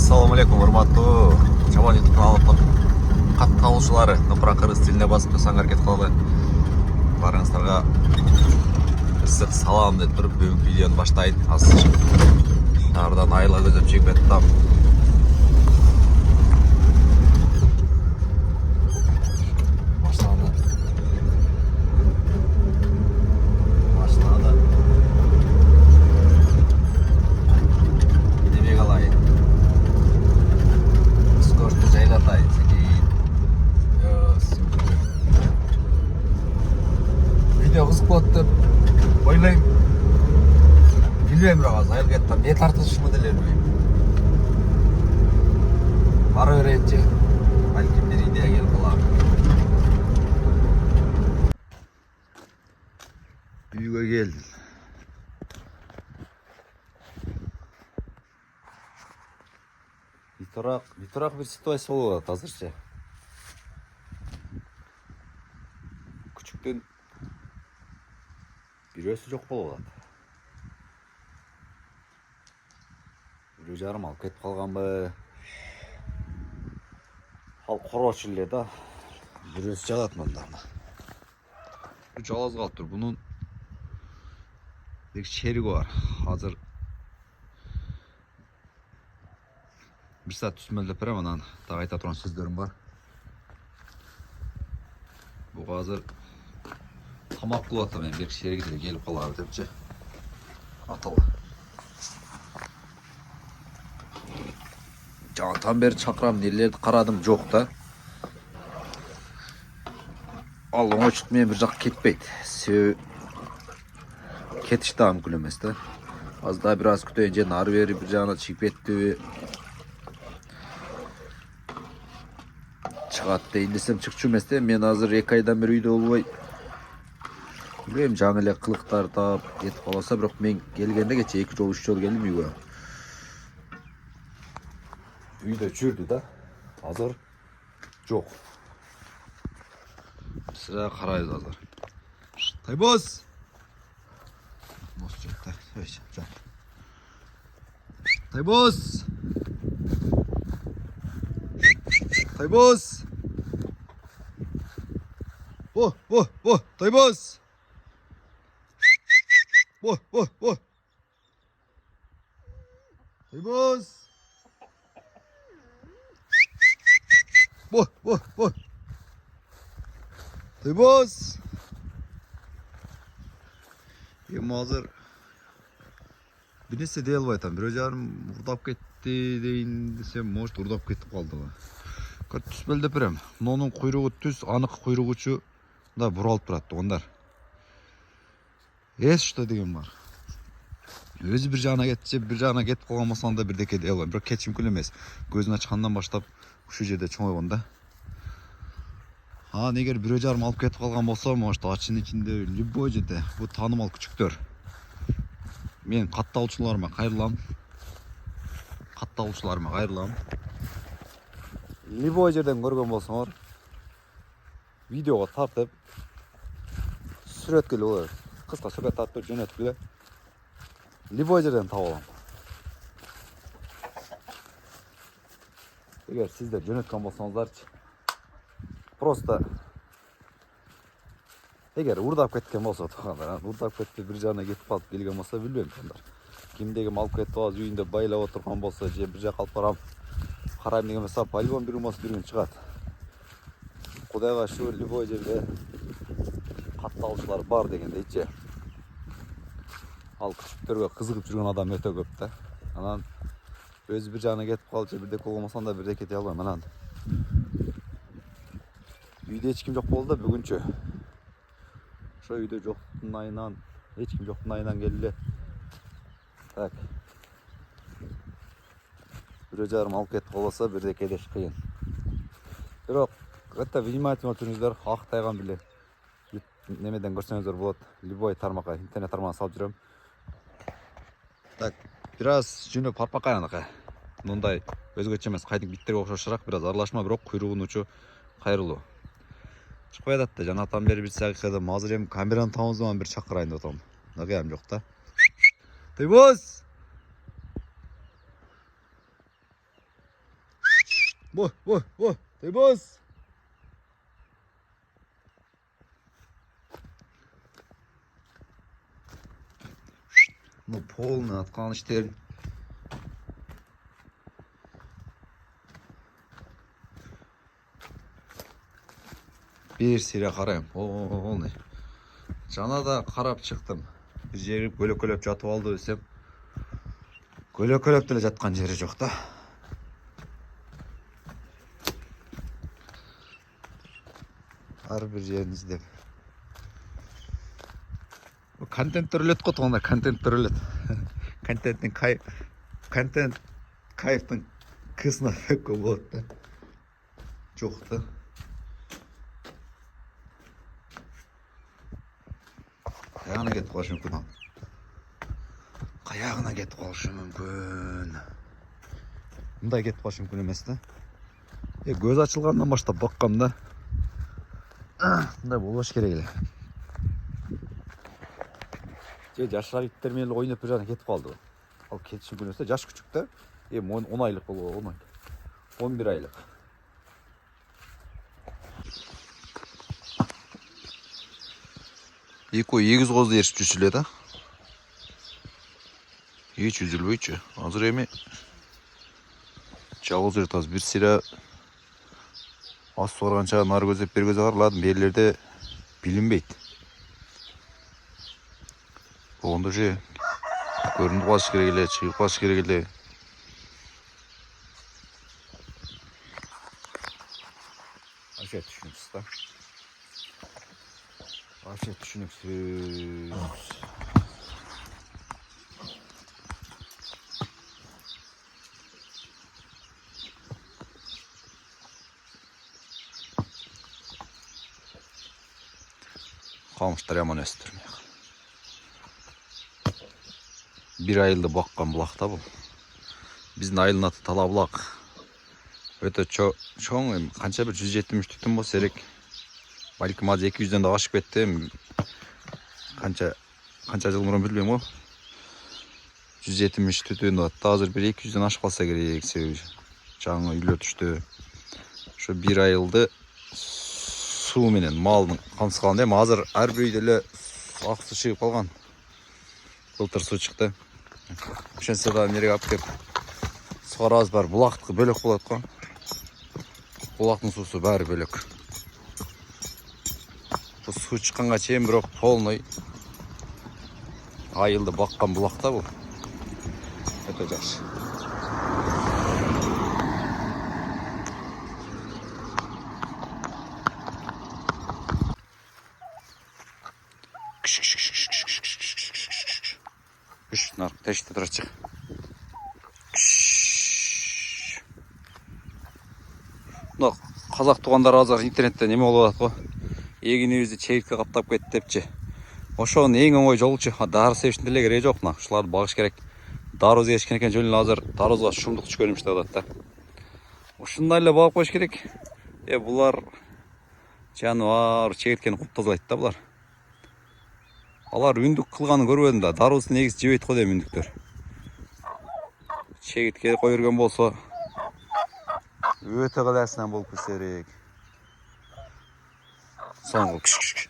Ассалаумалейкум, урматтуу Чабан YouTube каналы катталуучулары. Топурак кыргыз тилине басып жасаңар аракет кылалы. Барыңыздарга ысык салам деп туруп бүгүнкү видеону баштайт. Азыр нардан айла көзөп чегип аттам. Кызык болот деп ойлойм. Билбейм, бирок азыр айылга не тартылышымы деле билбейм. Бара берейинчи. Балким бир идея келип калар. Үйгө келдим. Битурак бир ситуация болуп атат азырчы. Күчүктөн бирөөсү жок болуп атат. Бирөө жарым алып кетип калганбы? Ал короочу эле да. Бирөөсү жатат мында. Жалгыз калыптыр. Бунун бир шериги бар. Азыр bir saat түзмөлдөп берем, анан дагы айта турган сөздөрүм бар. Буга азыр тамак кылып атам, бир шериги деле келип калабы депчи. Аталы. Жантан бери чакырам, нелерди карадым, жок да. Ал оңойчулук менен бир жак кетпейт. Себеби кетиш да мүмкүн эмес да. Азыр да бир аз күтөйүн, же нары бери бир жагына чыгып кеттиби. Чыгат дейин десем чыкчу эмес да. Мен азыр 2 айдан бери үйдө болбой. Билбейм, жаңы эле кылыктар таап кетип калса, бирок мен келгенде кече 2 жолу 3 жолу келдим үйгө. Үйдө жүрдү да. Азыр жок. Сыра карайбыз азыр. Тайбоз. Мос жок. Тайбоз. Тайбоз. Тайбоз. Тайбоз. Тайбоз. Эми азыр бир нерсе дей албай атам. Бирөө жарым урдап кетти дейин десем, может урдап кетип калдыбы. Түзмөлдөп берем. Мунун куйругу түз, анык куйругучу да буралып турат тугандар. Что деген бар. Өзү бир жагына кетчи, бир жагына кетип калган болсоң да бирдеке дей албайм. Бирок кетиш мүмкүн эмес. Көзүн ачкандан баштап ушул жерде чоңойгон да. Эгер бирөө жарым алып кетип калган болсо, может ачын ичинде любой жерде бу таанымал күчүктөр. Мен катталуучуларыма кайрылам. Любой жерден көргөн болсоңор, видеого тартып сүрөткөлө болот. Кыска сүрөт тартып жөнөткүлө. Любой жерден таап алам. Эгер сиздер жөнөткөн болсоңуздарчы, просто эгер урдап кеткен болсо тугандар, урдап кетти бир жагына кетип калып келген болсо, билбейм тугандар. Кимде ким алып кетип алып үйүндө байлап отурган болсо, же бир жака алып барам, карайм деген болсо, по-любому бир күн болсо бир күн чыгат. Кудайга шүгүр, любой жерде катталуучулар бар дегендейчи. Ал күчүктөргө кызыгып жүргөн адам өтө көп да. Анан өзү бир жагына кетип калчу, бирдеке болгонсоң да бирдеке дей албайм. Анан үйдө эч ким жок болду да бүгүнчү. Ошо үйдө жоктун айынан, эч ким жоктун айынан келди. Так. Бирөө жарым алып кетип калса, бирдеке деш кыйын. Бирок өтө внимательно туруңуздар, ак тайган биле. Немеден көрсөңүздөр болот. Любой тармакка, интернет тармагына салып жүрөм. Так, бир аз жөнөп парпакай анакай. Мындай өзгөчө эмес, кайдык биттерге окшошураак, бир аз аралашма, бирок куйругунун учу кайрылуу. Чыкпай атат да, жанатан бери бир сагыкадым. Азыр эми камераны тамыздан бир чакырайын деп атам. Нагыям жок да. Тайбоз! Во, тойбос. Ну, полный атқан іштерін. Bir sire қарайым. Полный. Жана да қарап шықтым. Bir жері көлөкөлөп жатып алды десем. Көлөкөлөп деле жатқан жері жоқ та. Ар бір жерін іздеп. Контент түрілет қой тоғында, контент түрілет. Контенттің кайфтың кысына көп болады да. Жоқ та. Қаяғына кетіп қалышы мүмкін. Қаяғына кетіп қалышы мүмкін. Мұндай кетіп қалышы мүмкін емес та. Көз ашылғаннан баштап баққам да. Мұндай болбаш керек еле. Жашар иттермен ойнап бір жағынан кетіп қалды. Ал кетіші мүмкін емес та. Жаш күчік та. 10 айлық болуы, 10 айлық. 11 айлық. Егіз қозды ершіп жүршіле да. Еш үзілбейші. Азыр еме жалғыз ертаз бір сірі ас сорғанша нар көзеп бер көзе қарладым. Берлерде білінбейді. Оғында же көрінді қаш керегеле, шығып қаш керегеле. Вообще түсініксіз да. Вообще түсініксіз. Қамыштар яман өстір. Bir айылды баққан бұлақта бұл. Біздің айылын аты Талабұлақ. Өте чоң, қанша бір 170 түтін бұл серек. Бәлкім аз 200-ден де ашып кетті. Қанша жыл бұрын білмеймін ғой. 170 түтін де азыр бір 200-ден ашып қалса керек. Жаңы үйлер түшті. Şu bir айылды су менен малдың қамсыз қалғанда. Азыр әрбір үйделі ақ су шығып қалған. Былтыр су шықты. Үшенсе да нереге алып кеп суғарабыз бар. Бұлақтық бөлек болады қой. Бұлақтың сусы бәрі бөлек. Бұл су шыққанға чейін бірақ полный айылды баққан бұлақта бұл. Өте жақсы. Нарық тәшті тұрачық. Қазақ туғандар азар интернетте неме болады қой. Егін өзі чегітке қаптап кетті депче. Ошоғын ең оңай жолчы. Дары сеушін тіле керек жоқ. Шыларды бағыш керек. Даруыз ешкен екен жөнін азыр даруызға шумдық түшкөнімішті қадатта. Ошындайлы бағып қойш керек. Бұлар жануар чегіткені құптазылайды да бұлар. Алар үндік қылғаны көрбедім да, даруыз негіз жебейді қой дейм үндіктер. Чегітке қойырген болса, өте қаласынан болып көсерек. Соңғы күш.